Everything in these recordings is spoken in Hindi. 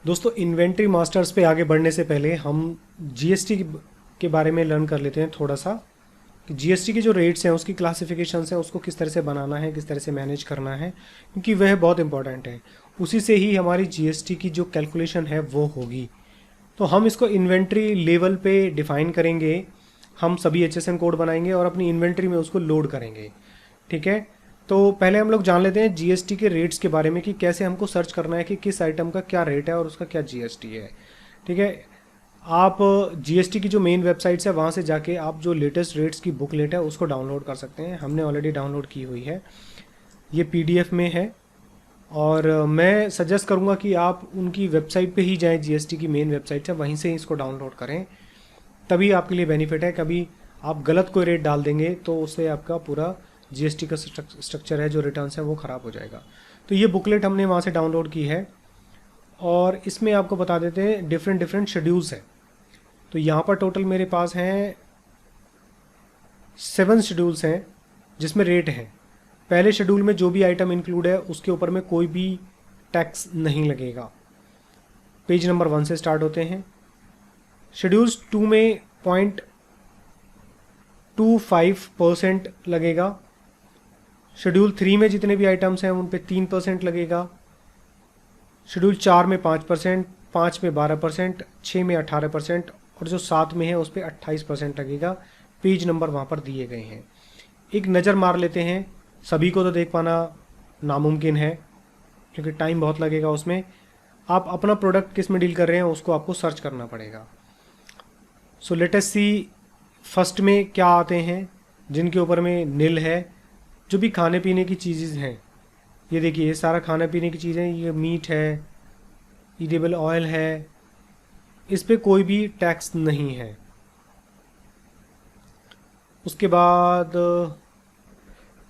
दोस्तों इन्वेंट्री मास्टर्स पे आगे बढ़ने से पहले हम जीएसटी के बारे में लर्न कर लेते हैं थोड़ा सा कि जीएसटी के जो रेट्स हैं उसकी क्लासिफिकेशंस हैं उसको किस तरह से बनाना है, किस तरह से मैनेज करना है, क्योंकि वह बहुत इंपॉर्टेंट है। उसी से ही हमारी जीएसटी की जो कैलकुलेशन है वो होगी। तो हम इसको इन्वेंट्री लेवल पे डिफ़ाइन करेंगे। हम सभी एचएसएन कोड बनाएंगे और अपनी इन्वेंट्री में उसको लोड करेंगे। ठीक है। तो पहले हम लोग जान लेते हैं जीएसटी के रेट्स के बारे में कि कैसे हमको सर्च करना है कि किस आइटम का क्या रेट है और उसका क्या जीएसटी है। ठीक है। आप जीएसटी की जो मेन वेबसाइट्स है वहाँ से जाके आप जो लेटेस्ट रेट्स की बुकलेट है उसको डाउनलोड कर सकते हैं। हमने ऑलरेडी डाउनलोड की हुई है, ये पीडीएफ में है। और मैं सजेस्ट करूँगा कि आप उनकी वेबसाइट पे ही जाएं, जीएसटी की मेन वेबसाइट है वहीं से इसको डाउनलोड करें, तभी आपके लिए बेनिफिट है। कभी आप गलत कोई रेट डाल देंगे तो उससे आपका पूरा जीएसटी का स्ट्रक्चर है जो रिटर्न्स है वो ख़राब हो जाएगा। तो ये बुकलेट हमने वहाँ से डाउनलोड की है और इसमें आपको बता देते हैं डिफरेंट डिफरेंट शेड्यूल्स है। तो यहाँ पर टोटल मेरे पास हैं 7 शेड्यूल्स हैं जिसमें रेट है। पहले शेड्यूल में जो भी आइटम इंक्लूड है उसके ऊपर में कोई भी टैक्स नहीं लगेगा। पेज नंबर 1 से स्टार्ट होते हैं। शेड्यूल्स 2 में 0.25% लगेगा। शेड्यूल 3 में जितने भी आइटम्स हैं उन पे 3% लगेगा। शेड्यूल 4 में 5%, 5 में 12%, 6 में 18% और जो 7 में है उस पर 28% लगेगा। पेज नंबर वहाँ पर दिए गए हैं, एक नज़र मार लेते हैं। सभी को तो देख पाना नामुमकिन है क्योंकि टाइम बहुत लगेगा उसमें। आप अपना प्रोडक्ट किस में डील कर रहे हैं उसको आपको सर्च करना पड़ेगा। सो लेट अस सी फर्स्ट में क्या आते हैं जिनके ऊपर में नील है। जो भी खाने पीने की चीज़ें हैं, ये देखिए ये सारा खाने पीने की चीज़ें, ये मीट है, ईडेबल ऑयल है, इस पे कोई भी टैक्स नहीं है। उसके बाद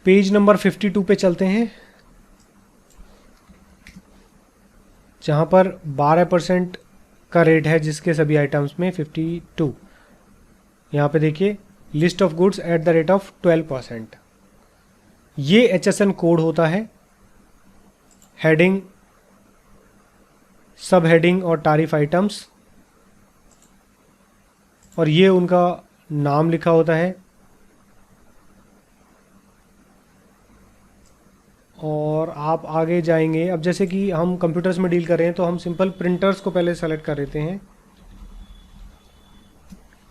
पेज नंबर 52 पे चलते हैं जहाँ पर 12% का रेट है जिसके सभी आइटम्स में 52। यहाँ पे देखिए list of goods at the rate of 12%। ये एचएसएन कोड होता है। हेडिंग, सब हेडिंग और तारीफ आइटम्स, और ये उनका नाम लिखा होता है। और आप आगे जाएंगे, अब जैसे कि हम कंप्यूटर्स में डील कर रहे हैं तो हम सिंपल प्रिंटर्स को पहले सेलेक्ट कर लेते हैं।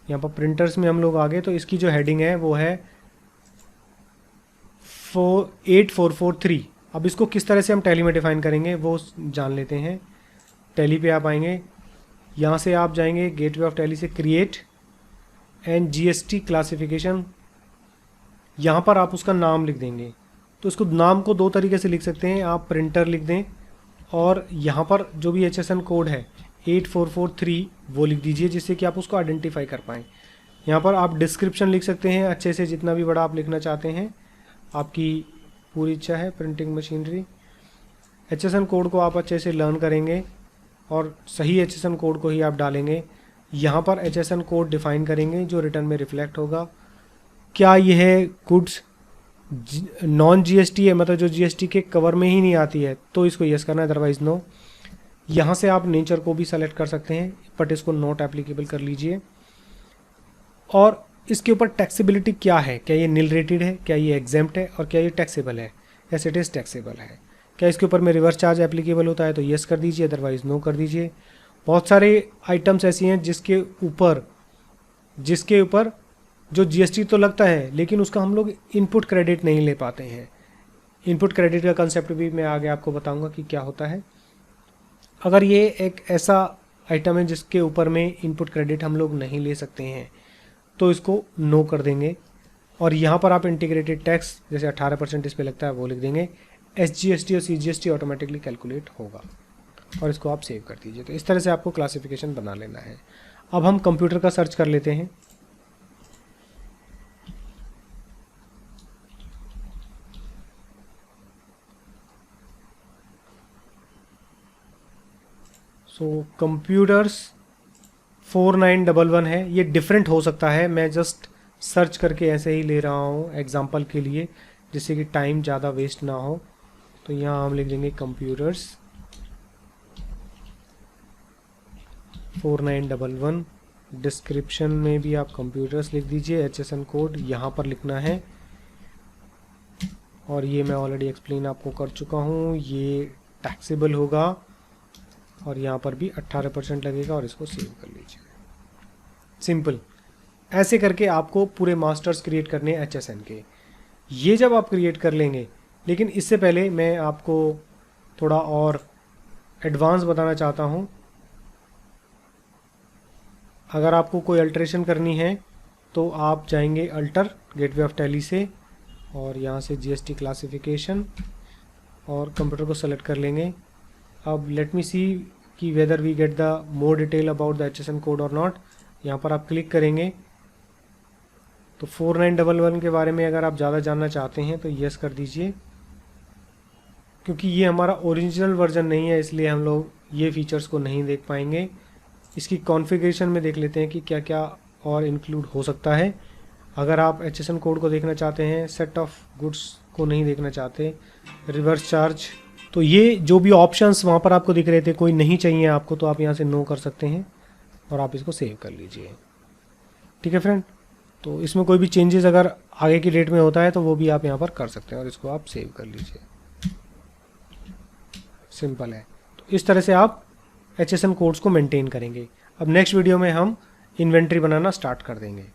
यहाँ पर प्रिंटर्स में हम लोग आगे, तो इसकी जो हेडिंग है वो है 8443। अब इसको किस तरह से हम टैली में डिफाइन करेंगे वो जान लेते हैं। टैली पे आप आएंगे, यहाँ से आप जाएंगे गेटवे ऑफ टैली से क्रिएट एंड जीएसटी क्लासिफिकेशन। यहाँ पर आप उसका नाम लिख देंगे। तो इसको नाम को 2 तरीके से लिख सकते हैं, आप प्रिंटर लिख दें और यहाँ पर जो भी एचएसएन कोड है 8443 वो लिख दीजिए जिससे कि आप उसको आइडेंटिफाई कर पाएँ। यहाँ पर आप डिस्क्रिप्शन लिख सकते हैं अच्छे से, जितना भी बड़ा आप लिखना चाहते हैं, आपकी पूरी इच्छा है। प्रिंटिंग मशीनरी, एचएसएन कोड को आप अच्छे से लर्न करेंगे और सही एचएसएन कोड को ही आप डालेंगे। यहाँ पर एचएसएन कोड डिफाइन करेंगे जो रिटर्न में रिफ्लेक्ट होगा। क्या यह गुड्स नॉन जीएसटी है, मतलब जो जीएसटी के कवर में ही नहीं आती है, तो इसको यस करना है, अदरवाइज नो। यहाँ से आप नेचर को भी सेलेक्ट कर सकते हैं बट इसको नॉट एप्लीकेबल कर लीजिए। और इसके ऊपर टैक्सेबिलिटी क्या है, क्या ये नील रेटेड है, क्या ये एग्जेम्प्ट है और क्या ये टैक्सेबल है, यस इट इज़ टैक्सेबल है। क्या इसके ऊपर में रिवर्स चार्ज एप्लीकेबल होता है, तो यस कर दीजिए, अदरवाइज नो कर दीजिए। बहुत सारे आइटम्स ऐसी हैं जिसके ऊपर जो जीएसटी तो लगता है लेकिन उसका हम लोग इनपुट क्रेडिट नहीं ले पाते हैं। इनपुट क्रेडिट का कंसेप्ट भी मैं आगे आपको बताऊंगा कि क्या होता है। अगर ये एक ऐसा आइटम है जिसके ऊपर में इनपुट क्रेडिट हम लोग नहीं ले सकते हैं तो इसको नो कर देंगे। और यहाँ पर आप इंटीग्रेटेड टैक्स जैसे 18% इस पर लगता है वो लिख देंगे। एसजीएसटी और सीजीएसटी ऑटोमेटिकली कैलकुलेट होगा और इसको आप सेव कर दीजिए। तो इस तरह से आपको क्लासिफिकेशन बना लेना है। अब हम कंप्यूटर का सर्च कर लेते हैं। सो कंप्यूटर्स 4911 है। ये डिफरेंट हो सकता है, मैं जस्ट सर्च करके ऐसे ही ले रहा हूँ एग्जांपल के लिए जिससे कि टाइम ज़्यादा वेस्ट ना हो। तो यहाँ हम लिख देंगे कंप्यूटर्स 4911। डिस्क्रिप्शन में भी आप कंप्यूटर्स लिख दीजिए, HSN कोड यहाँ पर लिखना है। और ये मैं ऑलरेडी एक्सप्लेन आपको कर चुका हूँ, ये टैक्सेबल होगा और यहाँ पर भी 18% लगेगा और इसको सेव कर लीजिए। सिंपल। ऐसे करके आपको पूरे मास्टर्स क्रिएट करने हैं HSN के। ये जब आप क्रिएट कर लेंगे, लेकिन इससे पहले मैं आपको थोड़ा और एडवांस बताना चाहता हूँ। अगर आपको कोई अल्टरेशन करनी है तो आप जाएंगे अल्टर गेटवे ऑफ टैली से और यहाँ से GST क्लासिफिकेशन और कंप्यूटर को सेलेक्ट कर लेंगे। अब लेट मी सी कि whether we get the more detail about the HSN code और नॉट। यहाँ पर आप क्लिक करेंगे तो 4911 के बारे में अगर आप ज़्यादा जानना चाहते हैं तो यस कर दीजिए। क्योंकि ये हमारा ओरिजिनल वर्जन नहीं है, इसलिए हम लोग ये फीचर्स को नहीं देख पाएंगे। इसकी कॉन्फ़िगरेशन में देख लेते हैं कि क्या क्या और इंक्लूड हो सकता है। अगर आप HSN कोड को देखना चाहते हैं, सेट ऑफ गुड्स को नहीं देखना चाहते, रिवर्स चार्ज, तो ये जो भी ऑप्शंस वहाँ पर आपको दिख रहे थे कोई नहीं चाहिए आपको, तो आप यहाँ से नो कर सकते हैं और आप इसको सेव कर लीजिए। ठीक है फ्रेंड, तो इसमें कोई भी चेंजेस अगर आगे की डेट में होता है तो वो भी आप यहाँ पर कर सकते हैं और इसको आप सेव कर लीजिए। सिंपल है। तो इस तरह से आप HSN कोड्स को मेंटेन करेंगे। अब नेक्स्ट वीडियो में हम इन्वेंट्री बनाना स्टार्ट कर देंगे।